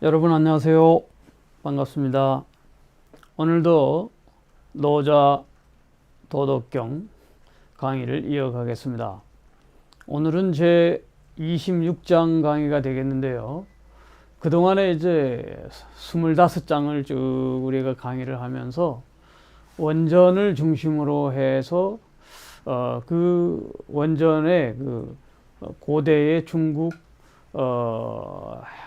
여러분 안녕하세요. 반갑습니다. 오늘도 노자 도덕경 강의를 이어가겠습니다. 오늘은 제 26장 강의가 되겠는데요. 그동안에 이제 25장을 쭉 우리가 강의를 하면서 원전을 중심으로 해서 그 원전의 고대의 중국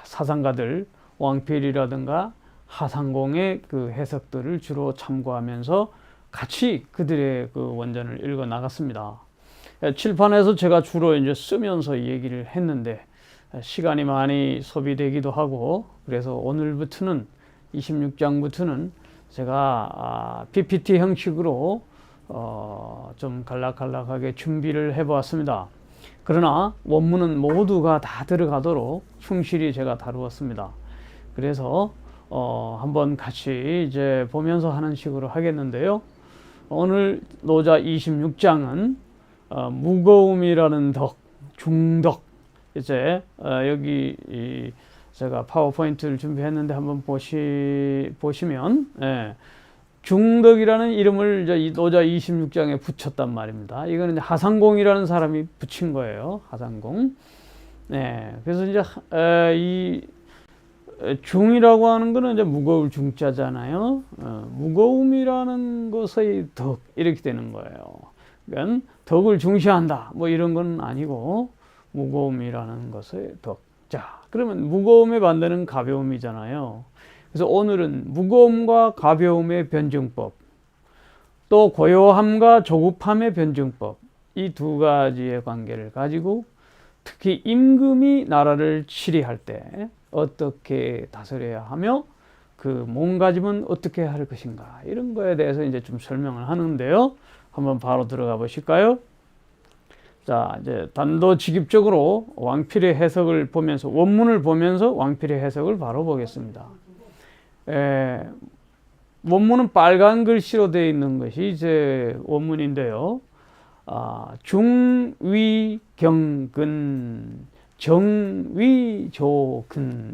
사상가들 왕필이라든가 하상공의 그 해석들을 주로 참고하면서 같이 그들의 그 원전을 읽어 나갔습니다. 칠판에서 제가 주로 이제 쓰면서 얘기를 했는데 시간이 많이 소비되기도 하고, 그래서 오늘부터는 26장부터는 제가 PPT 형식으로 좀 간략간략하게 준비를 해 보았습니다. 그러나 원문은 모두가 다 들어가도록 충실히 제가 다루었습니다. 그래서 한번 같이 이제 보면서 하는 식으로 하겠는데요. 오늘 노자 26장은 무거움이라는 덕, 중덕. 이제 여기 제가 파워포인트를 준비했는데 한번 보시면 중덕이라는 이름을 이제 이 노자 26장에 붙였단 말입니다. 이거는 이제 하상공이라는 사람이 붙인 거예요. 하상공. 그래서 이제 이 중이라고 하는 거는 이제 무거울 중자잖아요. 무거움이라는 것의 덕, 이렇게 되는 거예요. 그러니까 덕을 중시한다, 뭐 이런 건 아니고 무거움이라는 것의 덕. 자, 그러면 무거움의 반대는 가벼움이잖아요. 그래서 오늘은 무거움과 가벼움의 변증법, 또 고요함과 조급함의 변증법, 이 두 가지의 관계를 가지고 특히 임금이 나라를 치리할 때 어떻게 다스려야 하며 그 몸가짐은 어떻게 할 것인가, 이런 거에 대해서 이제 좀 설명을 하는데요. 한번 바로 들어가 보실까요? 자, 이제 단도직입적으로 왕필의 해석을 보면서, 원문을 보면서 왕필의 해석을 바로 보겠습니다. 원문은 빨간 글씨로 되어 있는 것이 이제 원문인데요. 중위경근, 정위조근,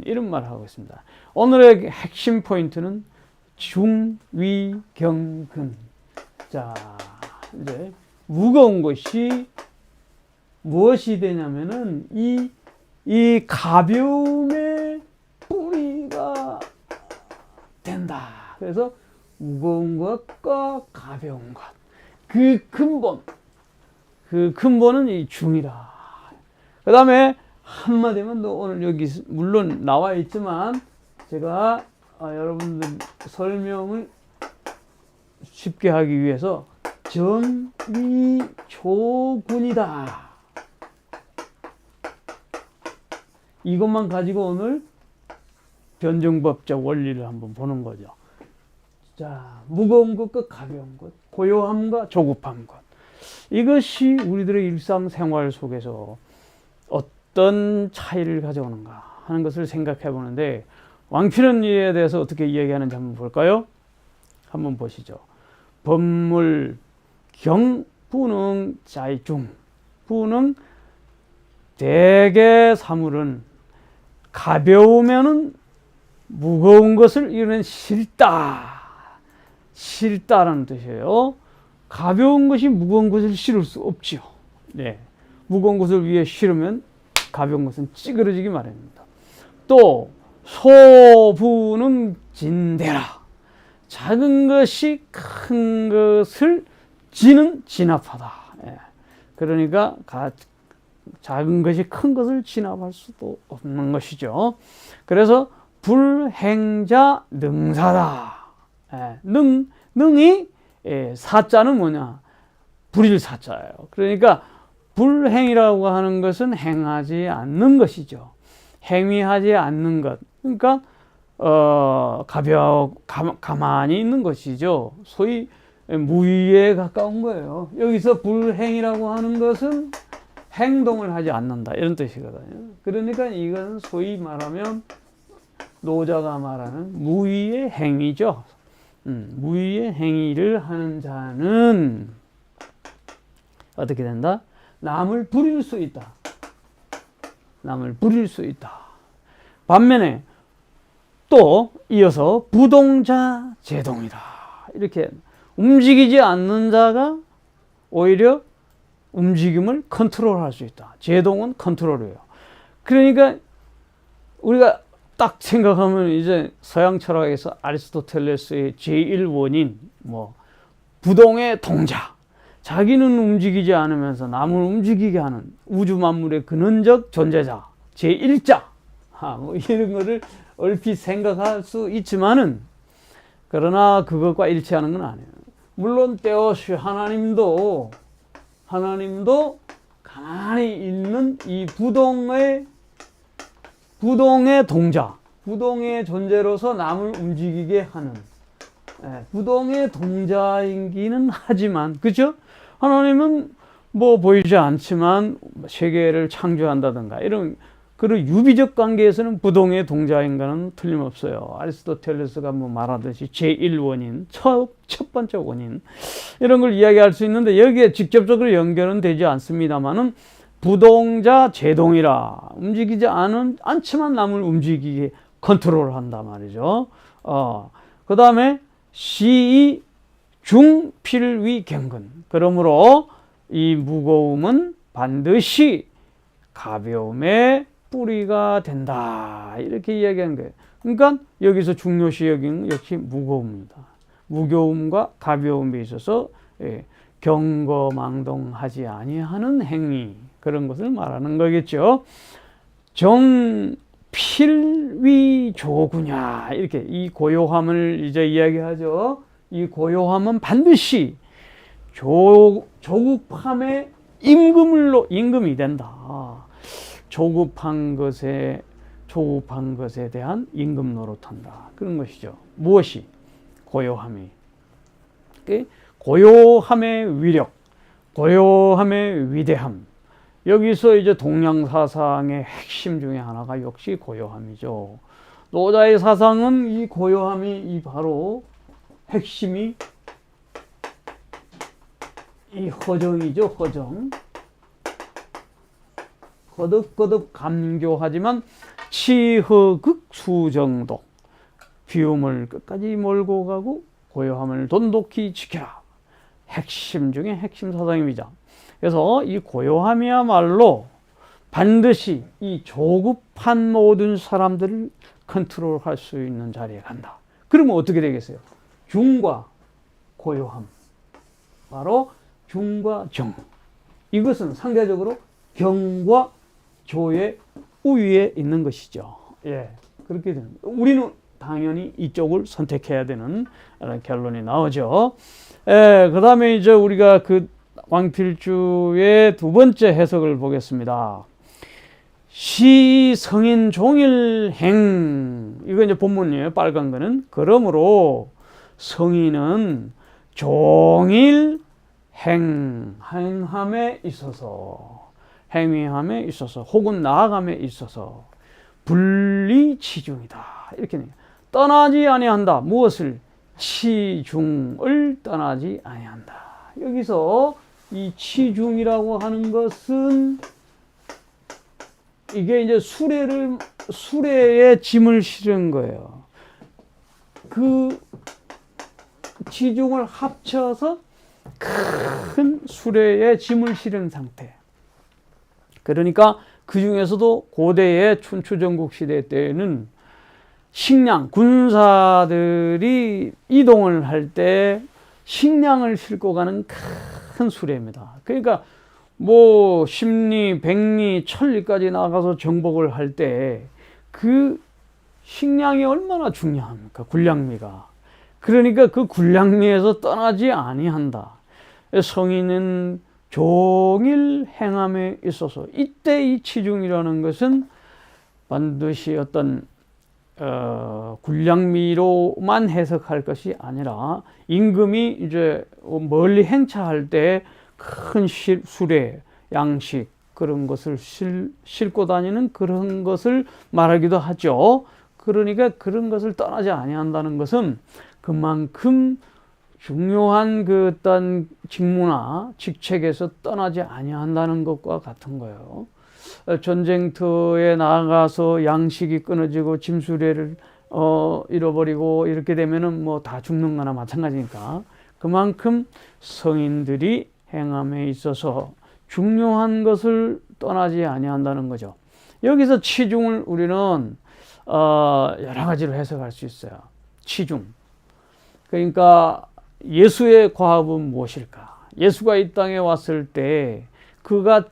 이런 말을 하고 있습니다. 오늘의 핵심 포인트는 중위경근. 자, 이제 무거운 것이 무엇이 되냐면은 이 가벼움의 뿌리가 된다. 그래서 무거운 것과 가벼운 것, 그 근본은 이 중이라. 그 다음에 한마디면 오늘 여기 물론 나와 있지만 제가 여러분들 설명을 쉽게 하기 위해서 정위조군이다, 이것만 가지고 오늘 변증법적 원리를 한번 보는 거죠. 자, 무거운 것과 가벼운 것, 고요함과 조급한 것, 이것이 우리들의 일상생활 속에서 어떤 차이를 가져오는가 하는 것을 생각해 보는데, 왕필은 이에 대해서 어떻게 이야기하는지 한번 볼까요? 한번 보시죠. 법물 경 부능 자이중, 부능 대개 사물은 가벼우면은 무거운 것을 이루는 싫다라는 뜻이에요. 가벼운 것이 무거운 것을 실을 수 없지요. 무거운 것을 위에 실으면 가벼운 것은 찌그러지기 마련입니다. 또 소부는 진대라, 작은 것이 큰 것을 지는 진압하다. 그러니까 작은 것이 큰 것을 진압할 수도 없는 것이죠. 그래서 불행자 능사다. 능이 사자는 뭐냐? 불일 사자예요. 그러니까 불행이라고 하는 것은 행하지 않는 것이죠. 행위하지 않는 것. 그러니까 가만히 있는 것이죠. 소위 무위에 가까운 거예요. 여기서 불행이라고 하는 것은 행동을 하지 않는다, 이런 뜻이거든요. 그러니까 이건 소위 말하면 노자가 말하는 무위의 행위죠. 무위의 행위를 하는 자는 어떻게 된다? 남을 부릴 수 있다. 남을 부릴 수 있다. 반면에 또 이어서 부동자 제동이다. 이렇게 움직이지 않는 자가 오히려 움직임을 컨트롤할 수 있다. 제동은 컨트롤이에요. 그러니까 우리가 딱 생각하면 이제 서양 철학에서 아리스토텔레스의 제1원인 부동의 동자, 자기는 움직이지 않으면서 남을 움직이게 하는 우주 만물의 근원적 존재자, 제1자, 이런 거를 얼핏 생각할 수 있지만은, 그러나 그것과 일치하는 건 아니에요. 물론 테오스 하나님도 가만히 있는 이 부동의 동자, 부동의 존재로서 남을 움직이게 하는, 부동의 동자이기는 하지만, 그죠? 하나님은 보이지 않지만 세계를 창조한다든가 이런 그런 유비적 관계에서는 부동의 동자인가는 틀림없어요. 아리스토텔레스가 말하듯이 제1원인, 첫 번째 원인, 이런 걸 이야기할 수 있는데, 여기에 직접적으로 연결은 되지 않습니다만은 부동자 제동이라, 움직이지 않지만 남을 움직이게 컨트롤한다 말이죠. 그 다음에 시이 중필위 경근. 그러므로 이 무거움은 반드시 가벼움의 뿌리가 된다. 이렇게 이야기하는 거예요. 그러니까 여기서 중요시 여기는 역시 무거움입니다. 무거움과 가벼움에 있어서 경거망동하지 아니하는 행위, 그런 것을 말하는 거겠죠. 정필위조구냐, 이렇게 이 고요함을 이제 이야기하죠. 이 고요함은 반드시 조급함의 임금이 된다. 조급한 것에 대한 임금 노릇한다. 그런 것이죠. 무엇이? 고요함이. 고요함의 위력, 고요함의 위대함. 여기서 이제 동양 사상의 핵심 중에 하나가 역시 고요함이죠. 노자의 사상은 이 고요함이 바로 핵심이 이 허정이죠. 허정. 거듭거듭 감교하지만 치허극수정독. 비움을 끝까지 몰고 가고 고요함을 돈독히 지켜라. 핵심 중에 핵심 사상입니다. 그래서 이 고요함이야말로 반드시 이 조급한 모든 사람들을 컨트롤할 수 있는 자리에 간다. 그러면 어떻게 되겠어요? 중과 고요함. 바로 중과 정. 이것은 상대적으로 경과 조의 우위에 있는 것이죠. 그렇게 되는 거예요. 우리는 당연히 이쪽을 선택해야 되는 결론이 나오죠. 그 다음에 이제 우리가 그 왕필주의 두 번째 해석을 보겠습니다. 시 성인 종일행. 이거 이제 본문이에요. 빨간 거는. 그러므로 성인은 종일 행함에 있어서, 행위함에 있어서, 혹은 나아감에 있어서 분리치중이다. 이렇게 떠나지 아니한다. 무엇을? 치중을 떠나지 아니한다. 여기서 이 치중이라고 하는 것은 이게 이제 수레에 짐을 실은 거예요. 그 치중을 합쳐서 큰 수레에 짐을 실은 상태. 그러니까 그 중에서도 고대의 춘추전국 시대 때는 식량, 군사들이 이동을 할 때 식량을 싣고 가는 큰 수레입니다. 그러니까 십리, 백리, 천리까지 나가서 정복을 할 때 그 식량이 얼마나 중요합니까? 군량미가. 그러니까 그 군량미에서 떠나지 아니한다. 성인은 종일 행함에 있어서, 이때 이 치중이라는 것은 반드시 어떤 군량미로만 해석할 것이 아니라 임금이 이제 멀리 행차할 때 큰 수레, 양식, 그런 것을 싣고 다니는 그런 것을 말하기도 하죠. 그러니까 그런 것을 떠나지 아니한다는 것은 그만큼 중요한 그 어떤 직무나 직책에서 떠나지 아니한다는 것과 같은 거예요. 전쟁터에 나가서 양식이 끊어지고 짐수레를 잃어버리고 이렇게 되면은 뭐 다 죽는 거나 마찬가지니까 그만큼 성인들이 행함에 있어서 중요한 것을 떠나지 아니한다는 거죠. 여기서 치중을 우리는 여러 가지로 해석할 수 있어요. 치중. 그러니까 예수의 과업은 무엇일까? 예수가 이 땅에 왔을 때 그가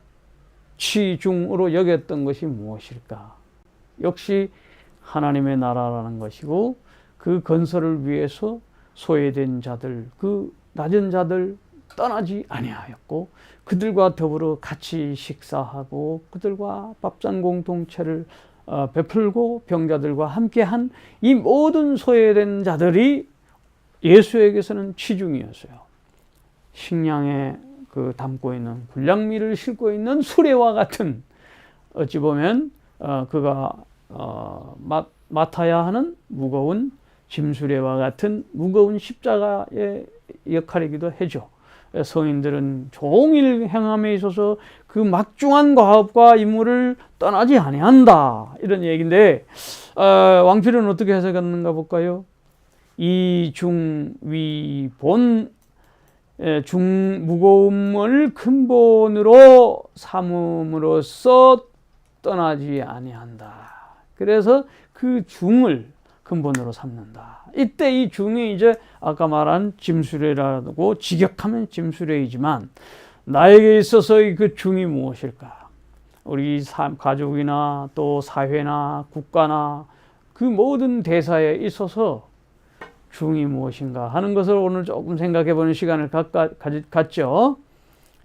치중으로 여겼던 것이 무엇일까? 역시 하나님의 나라라는 것이고 그 건설을 위해서 소외된 자들, 그 낮은 자들 떠나지 아니하였고 그들과 더불어 같이 식사하고 그들과 밥상 공동체를 베풀고 병자들과 함께한 이 모든 소외된 자들이 예수에게서는 치중이었어요. 식량에 그 담고 있는 불량미를 싣고 있는 수레와 같은 어찌 보면 그가 맡아야 하는 무거운 짐수레와 같은 무거운 십자가의 역할이기도 하죠. 성인들은 종일 행함에 있어서 그 막중한 과업과 임무를 떠나지 아니한다 이런 얘기인데 왕필은 어떻게 해석했는가 볼까요? 이중위본 무거움을 근본으로 삼음으로써 떠나지 아니한다. 그래서 그 중을 근본으로 삼는다. 이때 이 중이 이제 아까 말한 짐수레라고 직역하면 짐수레이지만 나에게 있어서의 그 중이 무엇일까? 우리 가족이나 또 사회나 국가나 그 모든 대사에 있어서 중이 무엇인가 하는 것을 오늘 조금 생각해 보는 시간을 갖죠.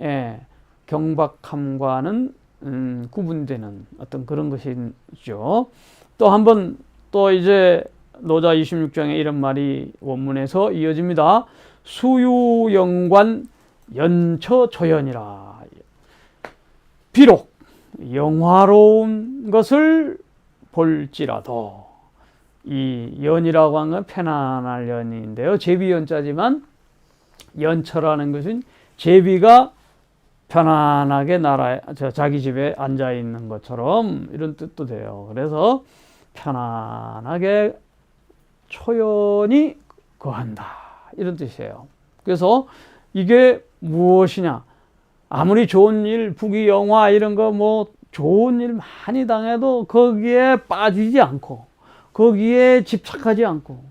예, 경박함과는 구분되는 어떤 그런 것이죠. 또 한번 또 이제 노자 26장에 이런 말이 원문에서 이어집니다. 수유영관 연처조연이라. 비록 영화로운 것을 볼지라도 이 연이라고 하는 건 편안할 연인데요. 제비연자지만 연처라는 것은 제비가 편안하게 자기 집에 앉아 있는 것처럼 이런 뜻도 돼요. 그래서 편안하게 초연히 거한다 이런 뜻이에요. 그래서 이게 무엇이냐? 아무리 좋은 일, 부귀영화 이런 거 뭐 좋은 일 많이 당해도 거기에 빠지지 않고 거기에 집착하지 않고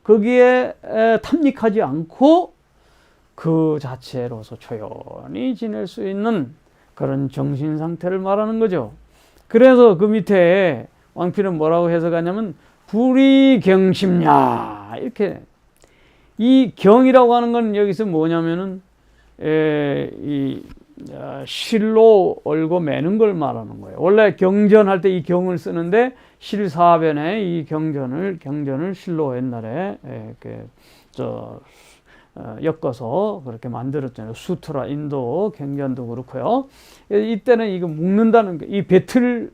거기에 탐닉하지 않고 그 자체로서 조용히 지낼 수 있는 그런 정신 상태를 말하는 거죠. 그래서 그 밑에 왕필은 뭐라고 해석하냐면 불이경심야 이렇게. 이 경이라고 하는 건 여기서 뭐냐면은 실로 얼고 매는 걸 말하는 거예요. 원래 경전할 때 이 경을 쓰는데 실사변에 이 경전을 실로 옛날에 이렇게 엮어서 그렇게 만들었잖아요. 수트라 인도 경전도 그렇고요. 이때는 이거 묶는다는 게 이 배틀을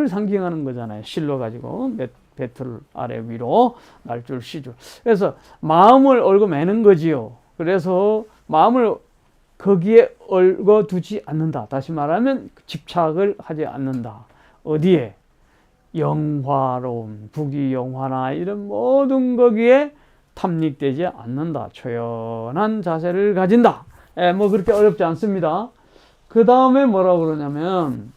상징하는 거잖아요. 실로 가지고 배틀 아래 위로 날줄 시줄. 그래서 마음을 얽어 매는 거지요. 그래서 마음을 거기에 얽어 두지 않는다. 다시 말하면 집착을 하지 않는다. 어디에? 영화로움, 부귀영화나 이런 모든 거기에 탐닉되지 않는다. 초연한 자세를 가진다. 뭐 그렇게 어렵지 않습니다. 그 다음에 뭐라고 그러냐면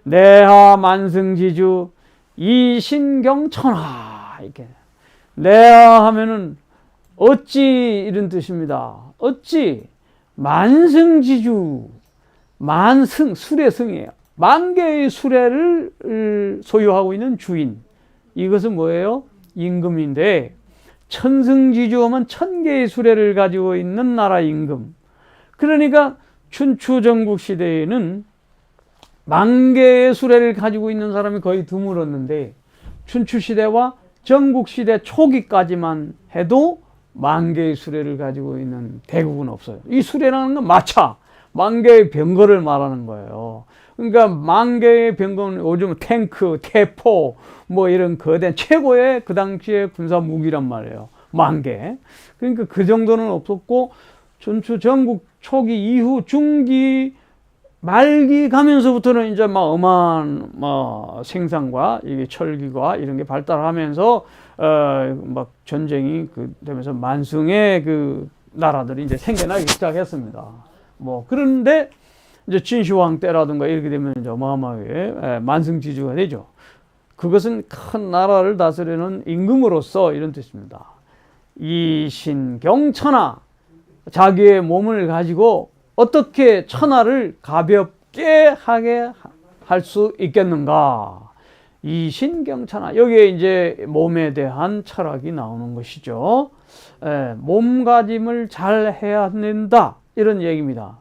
내하 만승지주 이신경천하 이렇게. 내하 하면은 어찌 이런 뜻입니다. 어찌 만승지주, 만승 수레승이에요. 만 개의 수레를 소유하고 있는 주인. 이것은 뭐예요? 임금인데 천승지주 하면 1000개의 수레를 가지고 있는 나라 임금. 그러니까 춘추 전국 시대에는 10,000개의 수레를 가지고 있는 사람이 거의 드물었는데 춘추 시대와 전국 시대 초기까지만 해도 10,000개의 수레를 가지고 있는 대국은 없어요. 이 수레라는 건 마차, 10,000개의 병거를 말하는 거예요. 그러니까 10,000개의 병거는 요즘 탱크, 대포 뭐 이런 거대한 최고의 그 당시의 군사 무기란 말이에요. 10,000개. 그러니까 그 정도는 없었고 춘추 전국 초기 이후 중기 말기 가면서부터는 이제 막 어마한 생산과 이게 철기가 이런 게 발달하면서 막 전쟁이 되면서 만승의 그 나라들이 이제 생겨나기 시작했습니다. 뭐 그런데 이제 진시황 때라든가 이렇게 되면 이제 어마어마하게 만승지주가 되죠. 그것은 큰 나라를 다스리는 임금으로서 이런 뜻입니다. 이신경천하, 자기의 몸을 가지고 어떻게 천하를 가볍게 하게 할 수 있겠는가? 이신경천하, 여기에 이제 몸에 대한 철학이 나오는 것이죠. 몸가짐을 잘 해야 된다, 이런 얘기입니다.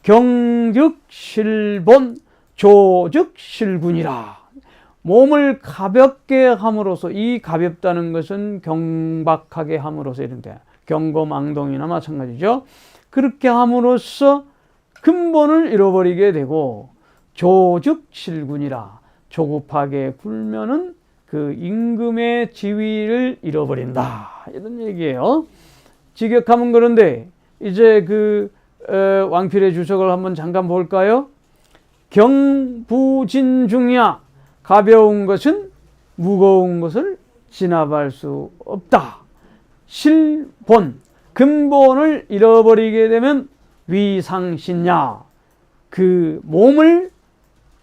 경즉실본 조즉실군이라. 몸을 가볍게 함으로써, 이 가볍다는 것은 경박하게 함으로써 이런데, 경거망동이나 마찬가지죠. 그렇게 함으로써 근본을 잃어버리게 되고, 조즉실군이라, 조급하게 굴면은 그 임금의 지위를 잃어버린다, 이런 얘기예요. 직역하면 그런데 이제 그 왕필의 주석을 한번 잠깐 볼까요? 경부진중야, 가벼운 것은 무거운 것을 진압할 수 없다. 실본, 근본을 잃어버리게 되면 위상신야, 그 몸을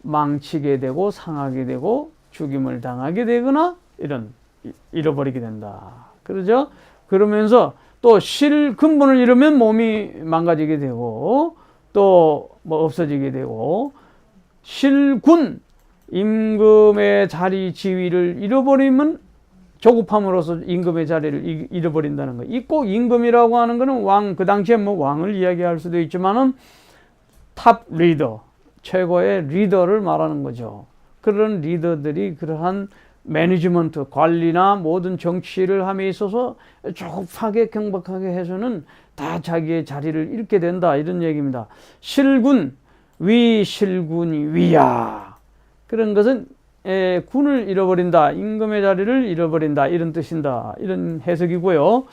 망치게 되고 상하게 되고 죽임을 당하게 되거나 이런 잃어버리게 된다. 그러죠? 그러면서 또 근본을 잃으면 몸이 망가지게 되고 또 뭐 없어지게 되고, 실군, 임금의 자리 지위를 잃어버리면 조급함으로써 임금의 자리를 잃어버린다는 거. 이 꼭 임금이라고 하는 거는 왕, 그 당시에 뭐 왕을 이야기할 수도 있지만은 탑 리더, 최고의 리더를 말하는 거죠. 그런 리더들이 그러한 매니지먼트, 관리나 모든 정치를 함에 있어서 조급하게 경박하게 해서는 다 자기의 자리를 잃게 된다, 이런 얘기입니다. 실군, 위실군이 위야. 그런 것은 군을 잃어버린다, 임금의 자리를 잃어버린다, 이런 뜻인다, 이런 해석이고요.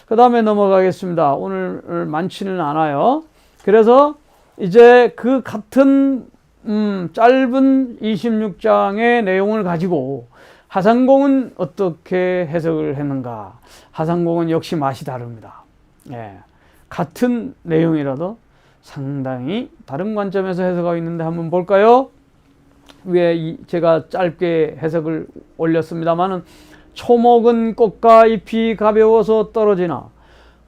그 다음에 넘어가겠습니다. 오늘 많지는 않아요. 그래서 이제 그 같은 짧은 26장의 내용을 가지고 하상공은 어떻게 해석을 했는가? 하상공은 역시 맛이 다릅니다. 같은 내용이라도 상당히 다른 관점에서 해석하고 있는데 한번 볼까요? 위에 제가 짧게 해석을 올렸습니다만은, 초목은 꽃과 잎이 가벼워서 떨어지나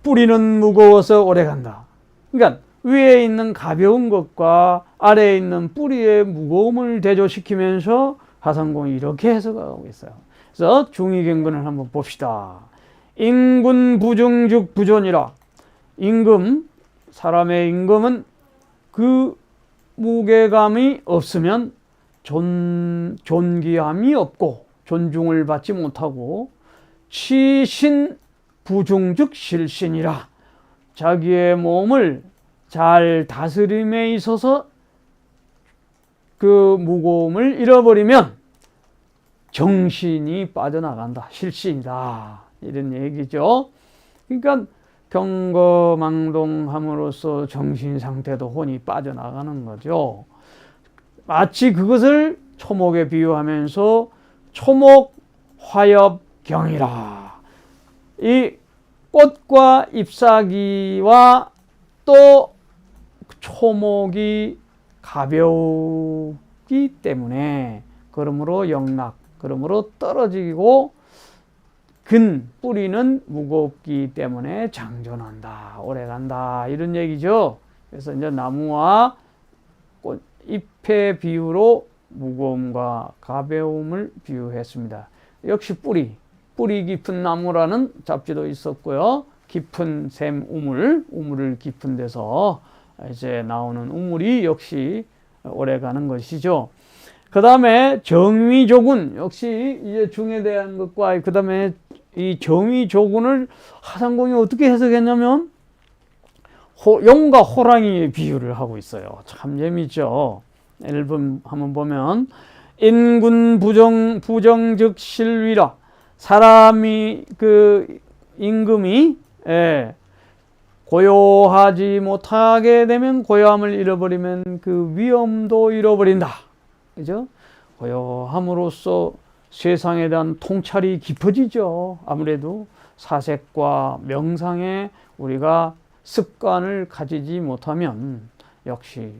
뿌리는 무거워서 오래간다. 그러니까 위에 있는 가벼운 것과 아래에 있는 뿌리의 무거움을 대조시키면서 하상공이 이렇게 해석하고 있어요. 그래서 중의경근을 한번 봅시다. 임군 부중즉 부존이라. 임금, 사람의 임금은 그 무게감이 없으면 존귀함이 없고 존중을 받지 못하고, 치신 부중즉 실신이라. 자기의 몸을 잘 다스림에 있어서 그 무거움을 잃어버리면 정신이 빠져나간다, 실신이다, 이런 얘기죠. 그러니까 경거망동함으로써 정신 상태도 혼이 빠져나가는 거죠. 마치 그것을 초목에 비유하면서 초목 화엽경이라. 이 꽃과 잎사귀와 또 초목이 가벼우기 때문에, 그러므로 영락, 그러므로 떨어지고, 뿌리는 무겁기 때문에 장존한다, 오래간다, 이런 얘기죠. 그래서 이제 나무와 잎의 비유로 무거움과 가벼움을 비유했습니다. 역시 뿌리 깊은 나무라는 잡지도 있었고요. 깊은 샘 우물을 깊은 데서 이제 나오는 우물이 역시 오래가는 것이죠. 그 다음에 정위조군, 역시 이제 중에 대한 것과 그 다음에 이 정위조군을 하상공이 어떻게 해석했냐면 용과 호랑이의 비유를 하고 있어요. 참 재미있죠. 앨범 한번 보면, 인군 부정즉 실위라. 사람이 그 임금이 고요하지 못하게 되면 고요함을 잃어버리면 그 위엄도 잃어버린다. 그죠? 고요함으로써 세상에 대한 통찰이 깊어지죠. 아무래도 사색과 명상에 우리가 습관을 가지지 못하면 역시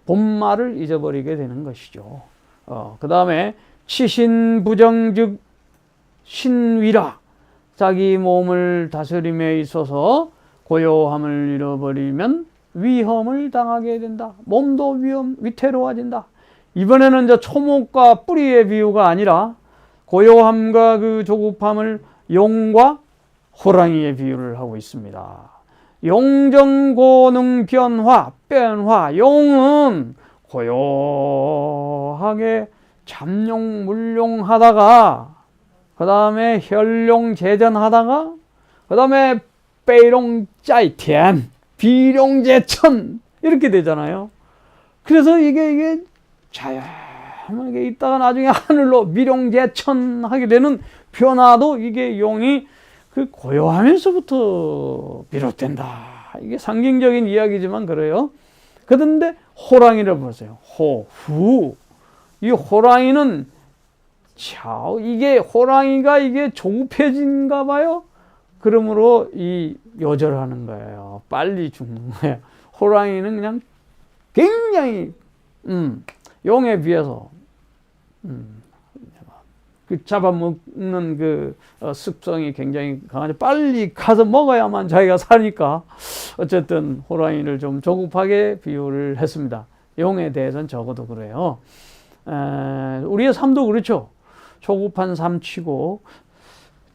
본말을 잊어버리게 되는 것이죠. 그 다음에 치신부정 즉 신위라, 자기 몸을 다스림에 있어서 고요함을 잃어버리면 위험을 당하게 된다. 몸도 위태로워진다. 이번에는 이제 초목과 뿌리의 비유가 아니라 고요함과 그 조급함을 용과 호랑이의 비유를 하고 있습니다. 용정고능 변화, 용은 고요하게 잠룡물룡하다가 그 다음에 혈룡제전하다가 그 다음에 빼롱짜이텐 비룡제천 이렇게 되잖아요. 그래서 이게 자연하게 있다가 나중에 하늘로 미룡제천 하게 되는 변화도 이게 용이 그 고요하면서부터 비롯된다. 이게 상징적인 이야기지만 그래요. 그런데 호랑이를 보세요. 호후. 이 호랑이는 이게 호랑이가 이게 조급해진가 봐요. 그러므로 이 요절하는 거예요. 빨리 죽는 거예요. 호랑이는 그냥 굉장히 용에 비해서 그 잡아먹는 그 습성이 굉장히 강하죠. 빨리 가서 먹어야만 자기가 사니까 어쨌든 호랑이를 좀 조급하게 비유를 했습니다. 용에 대해서는 적어도 그래요. 우리의 삶도 그렇죠. 조급한 삶치고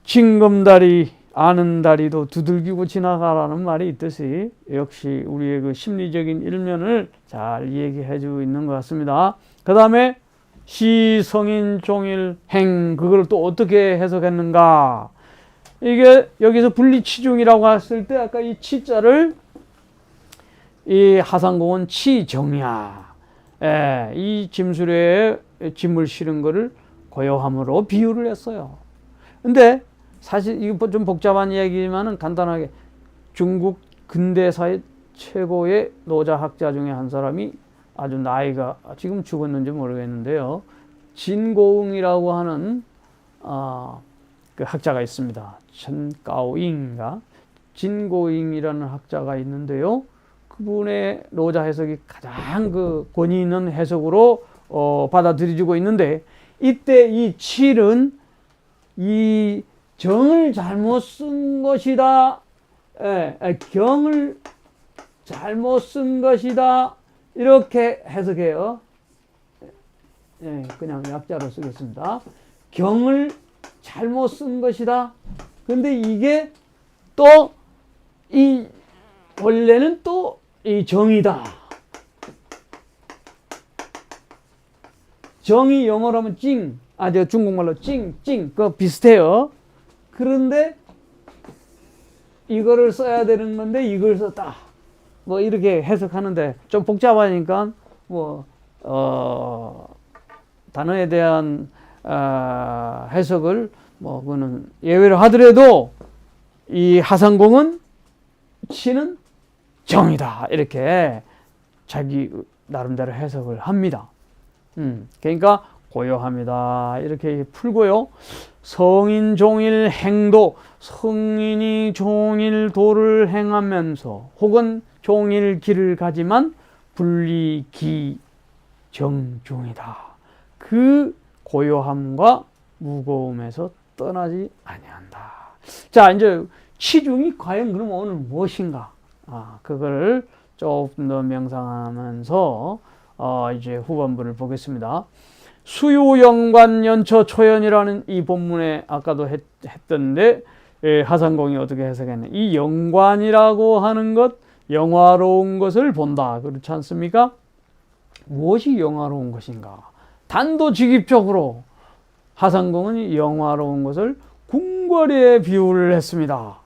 징검다리 아는 다리도 두들기고 지나가라는 말이 있듯이 역시 우리의 그 심리적인 일면을 잘 얘기해 주고 있는 것 같습니다. 그 다음에 시성인 종일 행, 그걸 또 어떻게 해석했는가? 이게 여기서 분리치중이라고 했을 때 아까 이 치자를 이 하상공은 치정야, 이 짐수레에 짐을 실은 거를 고요함으로 비유를 했어요. 근데 사실 이거 좀 복잡한 이야기지만은 간단하게 중국 근대사의 최고의 노자학자 중에 한 사람이 아주 나이가 지금 죽었는지 모르겠는데요. 진고응이라고 하는 그 학자가 있습니다. 천가오잉인가? 진고잉이라는 학자가 있는데요. 그분의 노자 해석이 가장 그 권위 있는 해석으로 받아들여지고 있는데, 이때 이 칠은 이 정을 잘못 쓴 것이다. 경을 잘못 쓴 것이다. 이렇게 해석해요. 그냥 약자로 쓰겠습니다. 경을 잘못 쓴 것이다. 근데 이게 또 원래는 또 이 정이다. 정이 영어로 하면 찡, 중국말로 찡, 그거 비슷해요. 그런데 이거를 써야 되는 건데 이걸 썼다. 뭐 이렇게 해석하는데 좀 복잡하니까 단어에 대한 해석을 그거는 예외로 하더라도 이 하상공은 치는 정이다. 이렇게 자기 나름대로 해석을 합니다. 그러니까 고요합니다. 이렇게 풀고요. 성인 종일 행도, 성인이 종일 도를 행하면서 혹은 종일 길을 가지만 분리기 정중이다. 그 고요함과 무거움에서 떠나지 아니한다. 자, 이제 치중이 과연 그럼 오늘 무엇인가? 그걸 조금 더 명상하면서 이제 후반부를 보겠습니다. 수유연관 연처 초연이라는 이 본문에 아까도 했던데 하상공이 어떻게 해석했냐? 이 연관이라고 하는 것, 영화로운 것을 본다. 그렇지 않습니까? 무엇이 영화로운 것인가? 단도직입적으로 하상공은 영화로운 것을 궁궐에 비유를 했습니다.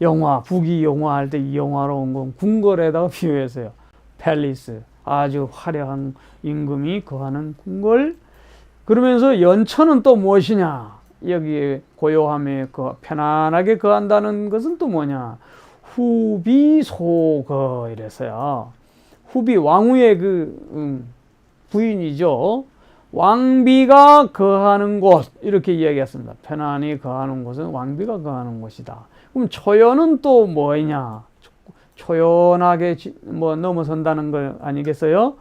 영화, 북이 영화할 때 이 영화로운 건 궁궐에다가 비유했어요. 팰리스, 아주 화려한 임금이 거하는 궁궐. 그러면서 연처는 또 무엇이냐? 여기에 고요함에 편안하게 거한다는 것은 또 뭐냐? 후비소거 이랬어요. 후비 왕후의 그 부인이죠. 왕비가 거하는 곳 이렇게 이야기했습니다. 편안히 거하는 곳은 왕비가 거하는 곳이다. 그럼 초연은 또 뭐냐? 초연하게 뭐 넘어선다는 거 아니겠어요?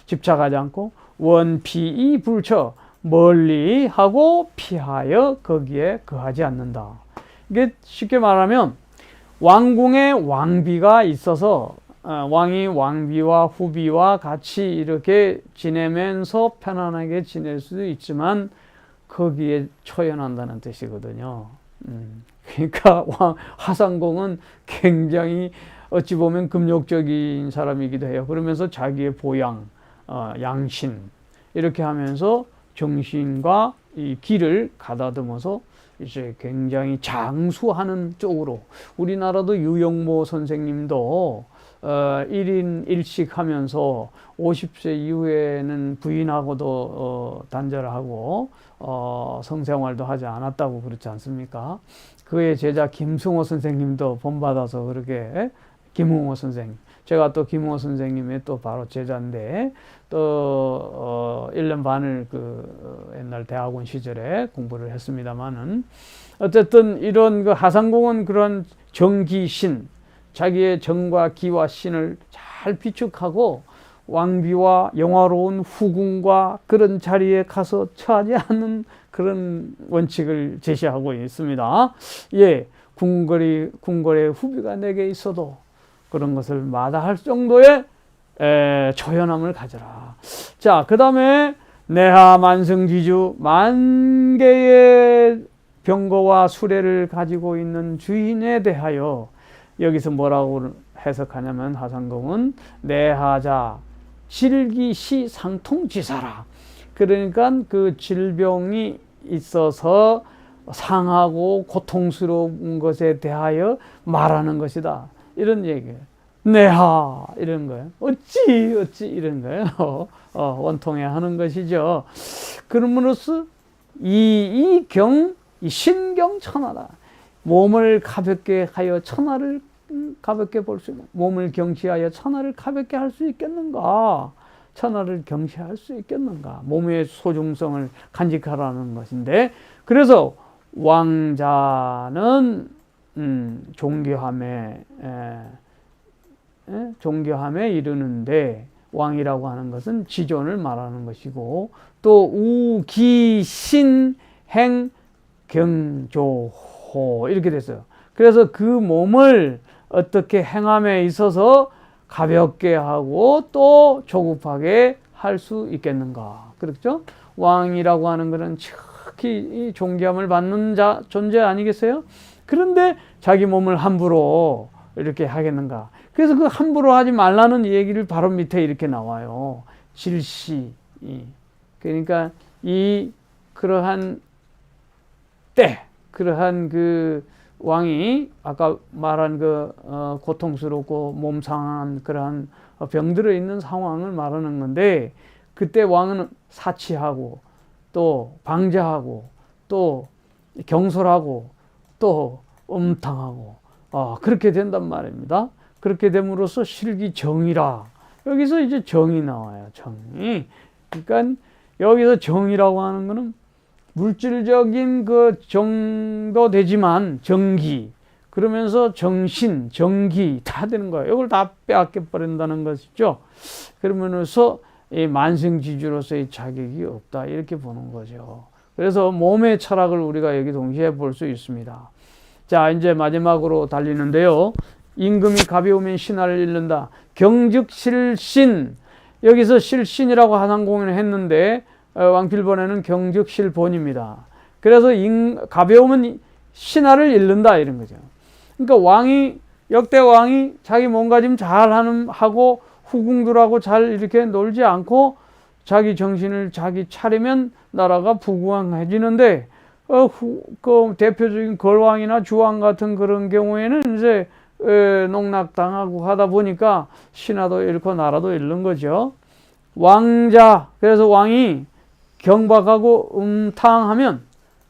집착하지 않고 원피이 불처 멀리 하고 피하여 거기에 거하지 않는다. 이게 쉽게 말하면 왕궁에 왕비가 있어서 왕이 왕비와 후비와 같이 이렇게 지내면서 편안하게 지낼 수도 있지만 거기에 초연한다는 뜻이거든요. 그러니까 하상공은 굉장히 어찌 보면 금욕적인 사람이기도 해요. 그러면서 자기의 보양, 양신 이렇게 하면서 정신과 이 길을 가다듬어서 이제 굉장히 장수하는 쪽으로. 우리나라도 유영모 선생님도 1인 1식 하면서 50세 이후에는 부인하고도 단절하고 성생활도 하지 않았다고 그렇지 않습니까? 그의 제자 김승호 선생님도 본받아서 그렇게, 김웅호 선생님, 제가 또 김웅호 선생님의 또 바로 제자인데 또 1년 반을 그 옛날 대학원 시절에 공부를 했습니다만은 어쨌든 이런 그 하상공은 그런 정기신, 자기의 정과 기와 신을 잘 비축하고 왕비와 영화로운 후궁과 그런 자리에 가서 처하지 않는 그런 원칙을 제시하고 있습니다. 예, 궁궐의 후비가 내게 있어도 그런 것을 마다할 정도의 초연함을 가져라. 자, 그 다음에 내하 만승지주, 만 개의 병거와 수레를 가지고 있는 주인에 대하여 여기서 뭐라고 해석하냐면 하상공은 내하자 질기시 상통지사라. 그러니까 그 질병이 있어서 상하고 고통스러운 것에 대하여 말하는 것이다. 이런 얘기예요. 내하 이런 거예요. 어찌 이런 거예요. 원통해 하는 것이죠. 그럼으로써 이 신경천하다. 몸을 가볍게 하여 천하를 가볍게 볼 수 있는, 몸을 경시하여 천하를 가볍게 할 수 있겠는가? 천하를 경시할 수 있겠는가? 몸의 소중성을 간직하라는 것인데, 그래서 왕자는 존귀함에 이르는데, 왕이라고 하는 것은 지존을 말하는 것이고, 또 우기신행 경조호 이렇게 됐어요. 그래서 그 몸을 어떻게 행함에 있어서 가볍게 하고 또 조급하게 할 수 있겠는가? 그렇죠? 왕이라고 하는 것은 특히 존귀함을 받는 존재 아니겠어요? 그런데 자기 몸을 함부로 이렇게 하겠는가? 그래서 그 함부로 하지 말라는 얘기를 바로 밑에 이렇게 나와요. 질시. 그러니까 그러한 그 왕이 아까 말한 그 고통스럽고 몸 상한 그러한 병들어 있는 상황을 말하는 건데, 그때 왕은 사치하고 또 방자하고 또 경솔하고 또 음탕하고 그렇게 된단 말입니다. 그렇게 됨으로써 실기정이라. 여기서 이제 정이 나와요. 정이. 그러니까 여기서 정이라고 하는 거는 물질적인 그 정도 되지만 정기, 그러면서 정신, 정기 다 되는 거예요. 이걸 다 빼앗겨 버린다는 것이죠. 그러면서 이 만승지주로서의 자격이 없다, 이렇게 보는 거죠. 그래서 몸의 철학을 우리가 여기 동시에 볼 수 있습니다. 자, 이제 마지막으로 달리는데요. 임금이 가벼우면 신하를 잃는다. 경즉실신. 여기서 실신이라고 하상공을 했는데 왕필본에는 경즉실본입니다. 그래서 가벼우면 신하를 잃는다, 이런 거죠. 그러니까 역대 왕이 자기 몸가짐 잘 하고 후궁들하고 잘 이렇게 놀지 않고 자기 정신을 자기 차리면 나라가 부강해지는데, 그 대표적인 걸왕이나 주왕 같은 그런 경우에는 이제 농락당하고 하다 보니까 신하도 잃고 나라도 잃는 거죠. 왕자, 그래서 왕이 경박하고 음탕하면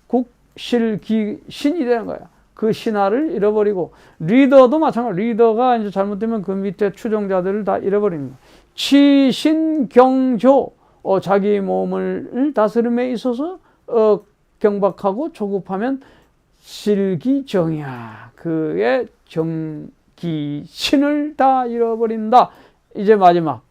국실기신이 되는 거야. 그 신화를 잃어버리고, 리더도 마찬가지. 리더가 이제 잘못되면 그 밑에 추종자들을 다 잃어버리는 거예요. 치신경조, 자기 몸을 다스림에 있어서 경박하고 조급하면 실기정이야. 그의 정기신을 다 잃어버린다. 이제 마지막.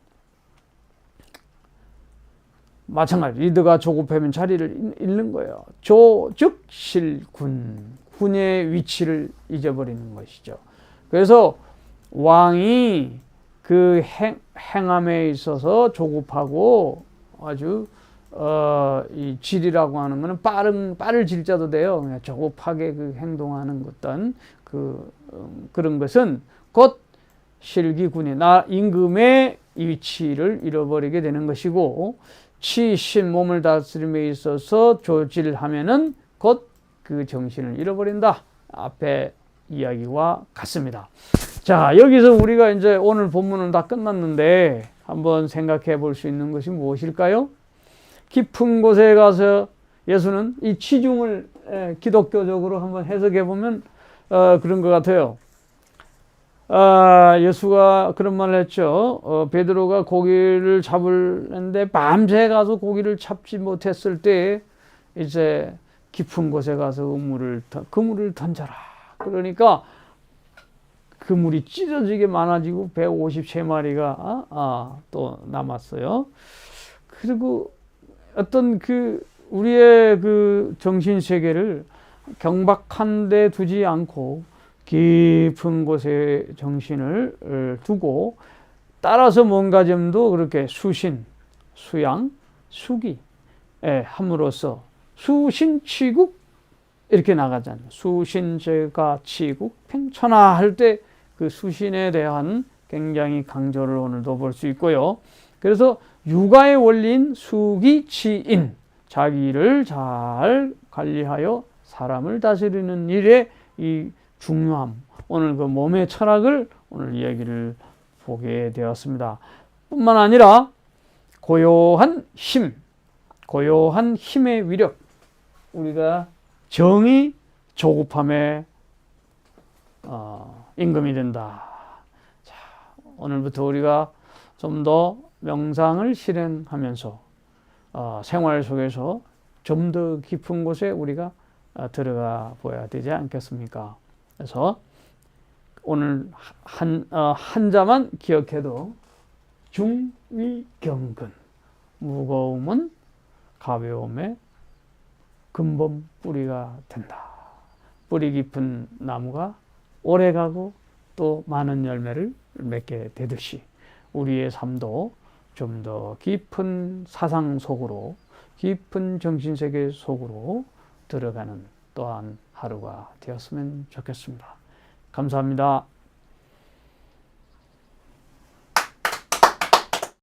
마찬가지. 리더가 조급하면 자리를 잃는 거예요. 조, 즉 실군. 군의 위치를 잊어버리는 것이죠. 그래서 왕이 그 행함에 있어서 조급하고 아주 이 질이라고 하는 것은 빠를 질자도 돼요. 그냥 조급하게 그 행동하는 어떤 그런 것은 곧 실기군이 나 임금의 위치를 잃어버리게 되는 것이고, 치신 몸을 다스림에 있어서 조질하면은 곧 그 정신을 잃어버린다. 앞에 이야기와 같습니다. 자, 여기서 우리가 이제 오늘 본문은 다 끝났는데 한번 생각해 볼 수 있는 것이 무엇일까요? 깊은 곳에 가서 예수는 이 치중을 기독교적으로 한번 해석해 보면 그런 것 같아요. 예수가 그런 말을 했죠. 베드로가 고기를 잡으려는데 밤새 가서 고기를 잡지 못했을 때 이제 깊은 곳에 가서 그물을 던져라. 그러니까 그물이 찢어지게 많아지고 153마리가 또 남았어요. 그리고 어떤 우리의 그 정신 세계를 경박한 데 두지 않고 깊은 곳에 정신을 두고, 따라서 뭔가 점도 그렇게 수신, 수양, 수기 함으로써 수신치국 이렇게 나가잖아요. 수신제가 치국 팽천하 할 때 그 수신에 대한 굉장히 강조를 오늘도 볼 수 있고요. 그래서 육아의 원리인 수기치인, 자기를 잘 관리하여 사람을 다스리는 일에 이 중요함, 오늘 그 몸의 철학을 오늘 이야기를 보게 되었습니다. 뿐만 아니라 고요한 힘의 위력, 우리가 정이 조급함에 임금이 된다. 자, 오늘부터 우리가 좀 더 명상을 실행하면서 생활 속에서 좀 더 깊은 곳에 우리가 들어가 보아야 되지 않겠습니까? 그래서 오늘 한자만 기억해도 중위경근, 무거움은 가벼움의 근본 뿌리가 된다. 뿌리 깊은 나무가 오래가고 또 많은 열매를 맺게 되듯이 우리의 삶도 좀 더 깊은 사상 속으로, 깊은 정신세계 속으로 들어가는 또한 하루가 되었으면 좋겠습니다. 감사합니다.